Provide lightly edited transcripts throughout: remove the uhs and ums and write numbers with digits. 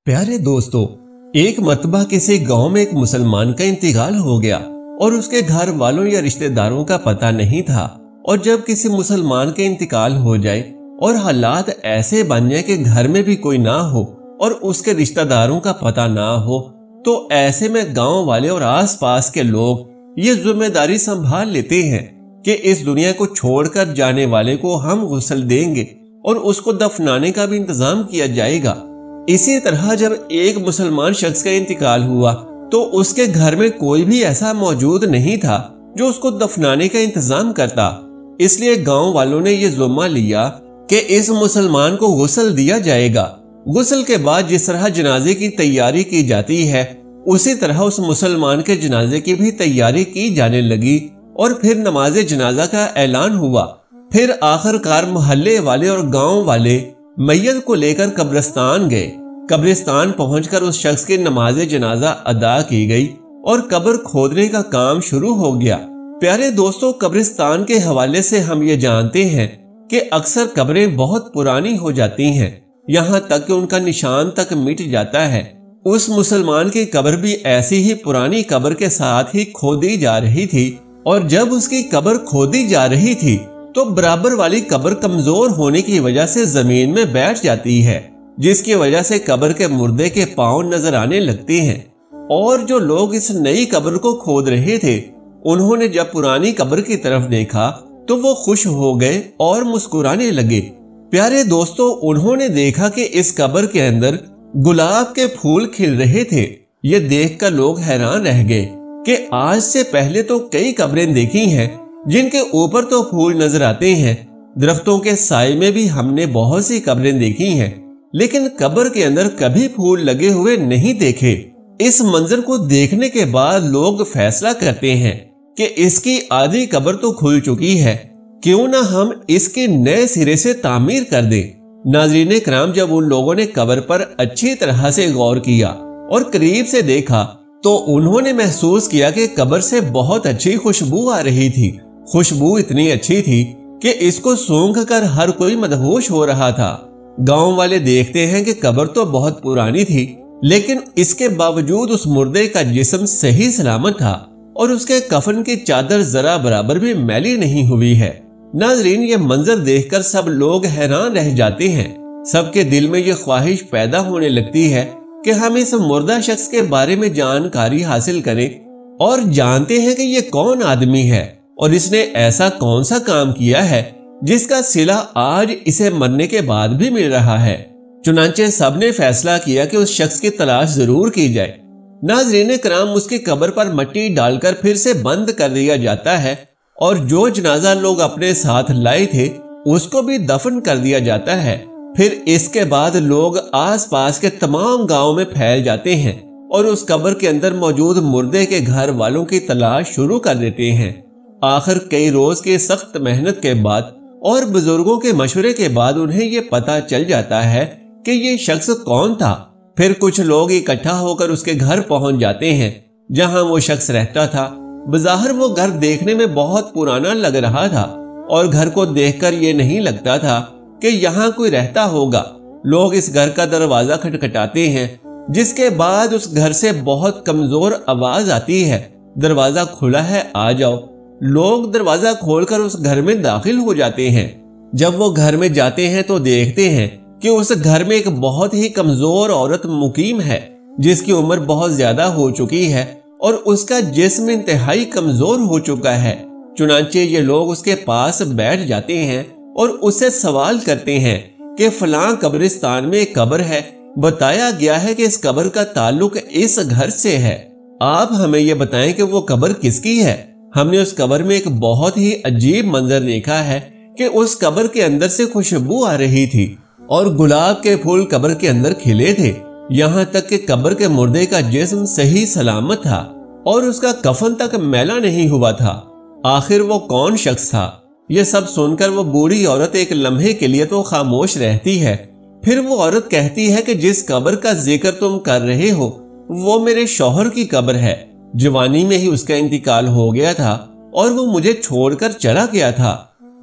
प्यारे दोस्तों, एक मर्तबा किसी गांव में एक मुसलमान का इंतकाल हो गया और उसके घर वालों या रिश्तेदारों का पता नहीं था। और जब किसी मुसलमान के इंतकाल हो जाए और हालात ऐसे बन जाए कि घर में भी कोई ना हो और उसके रिश्तेदारों का पता ना हो, तो ऐसे में गांव वाले और आसपास के लोग ये जिम्मेदारी संभाल लेते हैं कि इस दुनिया को छोड़कर जाने वाले को हम गुस्ल देंगे और उसको दफनाने का भी इंतजाम किया जाएगा। इसी तरह जब एक मुसलमान शख्स का इंतकाल हुआ तो उसके घर में कोई भी ऐसा मौजूद नहीं था जो उसको दफनाने का इंतजाम करता। इसलिए गांव वालों ने यह ज़िम्मा लिया कि इस मुसलमान को गुस्ल दिया जाएगा। गुस्ल के बाद जिस तरह जनाजे की तैयारी की जाती है, उसी तरह उस मुसलमान के जनाजे की भी तैयारी की जाने लगी और फिर नमाज जनाजा का ऐलान हुआ। फिर आखिरकार मोहल्ले वाले और गांव वाले मैयत को लेकर कब्रिस्तान गए। कब्रिस्तान पहुंचकर उस शख्स की नमाज जनाजा अदा की गई और कब्र खोदने का काम शुरू हो गया। प्यारे दोस्तों, कब्रिस्तान के हवाले से हम ये जानते हैं कि अक्सर कब्रें बहुत पुरानी हो जाती हैं, यहाँ तक कि उनका निशान तक मिट जाता है। उस मुसलमान की कब्र भी ऐसी ही पुरानी कब्र के साथ ही खोदी जा रही थी और जब उसकी कब्र खोदी जा रही थी तो बराबर वाली कब्र कमजोर होने की वजह से जमीन में बैठ जाती है, जिसकी वजह से कब्र के मुर्दे के पांव नजर आने लगते हैं। और जो लोग इस नई कब्र को खोद रहे थे, उन्होंने जब पुरानी कब्र की तरफ देखा तो वो खुश हो गए और मुस्कुराने लगे। प्यारे दोस्तों, उन्होंने देखा कि इस कब्र के अंदर गुलाब के फूल खिल रहे थे। ये देखकर लोग हैरान रह गए कि आज से पहले तो कई कब्रें देखी हैं जिनके ऊपर तो फूल नजर आते हैं, दरख्तों के साए में भी हमने बहुत सी कब्रें देखी हैं, लेकिन कब्र के अंदर कभी फूल लगे हुए नहीं देखे। इस मंजर को देखने के बाद लोग फैसला करते हैं कि इसकी आधी कब्र तो खुल चुकी है, क्यों ना हम इसकी नए सिरे से तामीर कर दें। नाज़रीन किराम, जब उन लोगों ने कब्र पर अच्छी तरह से गौर किया और करीब से देखा तो उन्होंने महसूस किया कि कब्र से बहुत अच्छी खुशबू आ रही थी। खुशबू इतनी अच्छी थी कि इसको सूंघ कर हर कोई मदहोश हो रहा था। गांव वाले देखते हैं कि कब्र तो बहुत पुरानी थी, लेकिन इसके बावजूद उस मुर्दे का जिस्म सही सलामत था और उसके कफन की चादर जरा बराबर भी मैली नहीं हुई है। नाजरीन, ये मंजर देखकर सब लोग हैरान रह जाते हैं। सबके दिल में ये ख्वाहिश पैदा होने लगती है कि हम इस मुर्दा शख्स के बारे में जानकारी हासिल करें और जानते हैं कि ये कौन आदमी है और इसने ऐसा कौन सा काम किया है जिसका सिला आज इसे मरने के बाद भी मिल रहा है। चुनांचे सबने फैसला किया कि उस शख्स की तलाश जरूर की जाए। नाज़रीन किराम, उसकी कब्र पर मिट्टी डालकर फिर से बंद कर दिया जाता है और जो जनाजा लोग अपने साथ लाए थे उसको भी दफन कर दिया जाता है। फिर इसके बाद लोग आसपास के तमाम गांव में फैल जाते हैं और उस कब्र के अंदर मौजूद मुर्दे के घर वालों की तलाश शुरू कर देते हैं। आखिर कई रोज की सख्त मेहनत के बाद और बुजुर्गों के मशवरे के बाद उन्हें ये पता चल जाता है कि ये शख्स कौन था। फिर कुछ लोग इकट्ठा होकर उसके घर पहुंच जाते हैं जहां वो शख्स रहता था। बज़ाहिर वो घर देखने में बहुत पुराना लग रहा था और घर को देखकर ये नहीं लगता था कि यहाँ कोई रहता होगा। लोग इस घर का दरवाजा खटखटाते हैं, जिसके बाद उस घर से बहुत कमजोर आवाज आती है, दरवाजा खुला है, आ जाओ। लोग दरवाजा खोलकर उस घर में दाखिल हो जाते हैं। जब वो घर में जाते हैं तो देखते हैं कि उस घर में एक बहुत ही कमजोर औरत मुकीम है, जिसकी उम्र बहुत ज्यादा हो चुकी है और उसका जिस्म इंतहाई कमजोर हो चुका है। चुनांचे ये लोग उसके पास बैठ जाते हैं और उससे सवाल करते हैं कि फलां कब्रिस्तान में एक कब्र है, बताया गया है कि इस कब्र का ताल्लुक इस घर से है, आप हमें ये बताएं कि वो कब्र किसकी है। हमने उस कब्र में एक बहुत ही अजीब मंजर देखा है कि उस कब्र के अंदर से खुशबू आ रही थी और गुलाब के फूल कब्र के अंदर खिले थे, यहाँ तक कि कब्र के मुर्दे का जिस्म सही सलामत था और उसका कफन तक मैला नहीं हुआ था। आखिर वो कौन शख्स था? ये सब सुनकर वो बूढ़ी औरत एक लम्हे के लिए तो खामोश रहती है। फिर वो औरत कहती है कि जिस कब्र का जिक्र तुम कर रहे हो वो मेरे शौहर की कब्र है। जवानी में ही उसका इंतकाल हो गया था और वो मुझे छोड़कर चला गया था।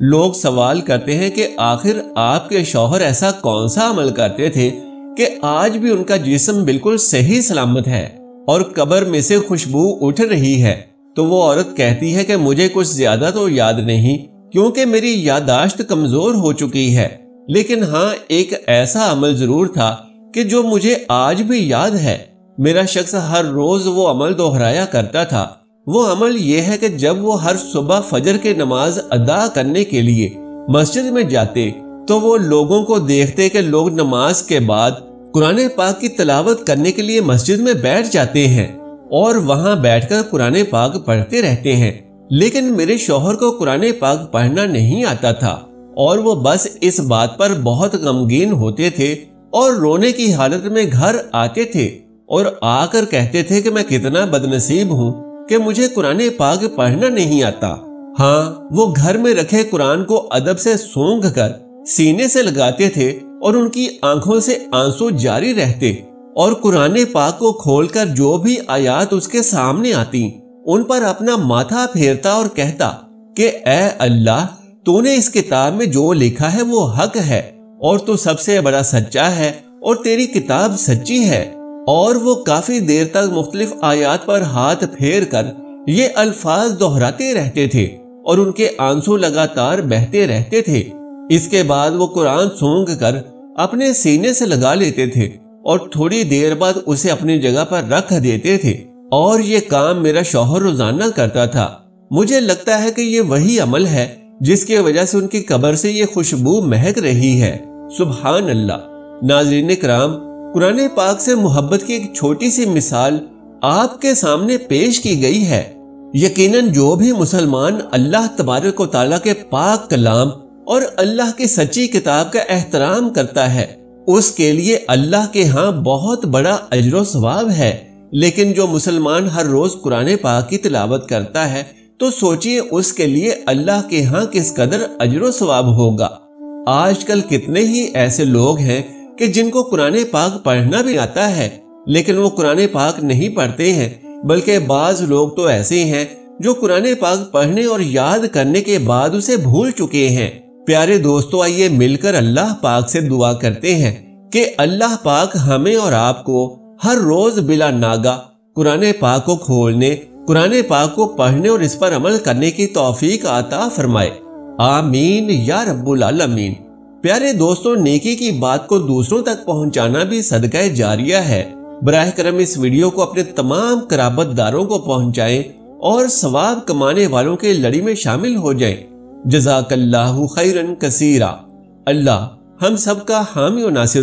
लोग सवाल करते हैं कि आखिर आपके शौहर ऐसा कौन सा अमल करते थे کہ آج بھی ان کا جسم بالکل صحیح سلامت ہے اور قبر میں سے خوشبو اٹھ رہی ہے، تو وہ عورت کہتی ہے کہ مجھے کچھ زیادہ تو یاد نہیں کیونکہ میری یادداشت کمزور ہو چکی ہے، لیکن ہاں ایک ایسا عمل ضرور تھا کہ جو مجھے آج بھی یاد ہے۔ میرا شخص ہر روز وہ عمل دہرایا کرتا تھا۔ وہ عمل یہ ہے کہ جب وہ ہر صبح فجر کی نماز ادا کرنے کے لیے مسجد میں جاتے تو وہ لوگوں کو دیکھتے کہ لوگ نماز کے بعد قرآن پاک کی تلاوت کرنے کے لیے مسجد میں بیٹھ جاتے ہیں اور وہاں بیٹھ کر قرآن پاک پڑھتے رہتے ہیں، لیکن میرے شوہر کو قرآن پاک پڑھنا نہیں آتا تھا اور وہ بس اس بات پر بہت غمگین ہوتے تھے اور رونے کی حالت میں گھر آتے تھے اور آ کر کہتے تھے کہ میں کتنا بدنصیب ہوں کہ مجھے قرآن پاک پڑھنا نہیں آتا۔ ہاں، وہ گھر میں رکھے قرآن کو ادب سے سونگھ کر سینے سے لگاتے تھے اور ان کی آنکھوں سے آنسو جاری رہتے اور قرآن پاک کو کھول کر جو بھی آیات اس کے سامنے آتی ان پر اپنا ماتھا پھیرتا اور کہتا کہ اے اللہ، تو نے اس کتاب میں جو لکھا ہے وہ حق ہے اور تو سب سے بڑا سچا ہے اور تیری کتاب سچی ہے۔ اور وہ کافی دیر تک مختلف آیات پر ہاتھ پھیر کر یہ الفاظ دہراتے رہتے تھے اور ان کے آنسو لگاتار بہتے رہتے تھے۔ اس کے بعد وہ قرآن سونگھ کر اپنے سینے سے لگا لیتے تھے اور تھوڑی دیر بعد اسے اپنی جگہ پر رکھ دیتے تھے، اور یہ کام میرا شوہر روزانہ کرتا تھا۔ مجھے لگتا ہے کہ یہ وہی عمل ہے جس کی وجہ سے ان کی قبر سے یہ خوشبو مہک رہی ہے۔ سبحان اللہ۔ ناظرین کرام، قرآن پاک سے محبت کی ایک چھوٹی سی مثال آپ کے سامنے پیش کی گئی ہے۔ یقیناً جو بھی مسلمان اللہ تبارک و تعالیٰ کے پاک کلام اور اللہ کی سچی کتاب کا احترام کرتا ہے، اس کے لیے اللہ کے ہاں بہت بڑا اجر و ثواب ہے۔ لیکن جو مسلمان ہر روز قرآن پاک کی تلاوت کرتا ہے تو سوچئے اس کے لیے اللہ کے ہاں کس قدر اجر و ثواب ہوگا۔ آج کل کتنے ہی ایسے لوگ ہیں کہ جن کو قرآن پاک پڑھنا بھی آتا ہے لیکن وہ قرآن پاک نہیں پڑھتے ہیں، بلکہ بعض لوگ تو ایسے ہیں جو قرآن پاک پڑھنے اور یاد کرنے کے بعد اسے بھول چکے ہیں۔ پیارے دوستو، آئیے مل کر اللہ پاک سے دعا کرتے ہیں کہ اللہ پاک ہمیں اور آپ کو ہر روز بلا ناگہ قرآن پاک کو کھولنے، قرآن پاک کو پڑھنے اور اس پر عمل کرنے کی توفیق عطا فرمائے۔ آمین یا رب العالمین۔ پیارے دوستو، نیکی کی بات کو دوسروں تک پہنچانا بھی صدقہ جاریہ ہے۔ براہ کرم اس ویڈیو کو اپنے تمام قرابت داروں کو پہنچائیں اور ثواب کمانے والوں کے لڑی میں شامل ہو جائیں۔ جزاک اللہ خیرن کثیرا۔ اللہ ہم سب کا حامی و ناصر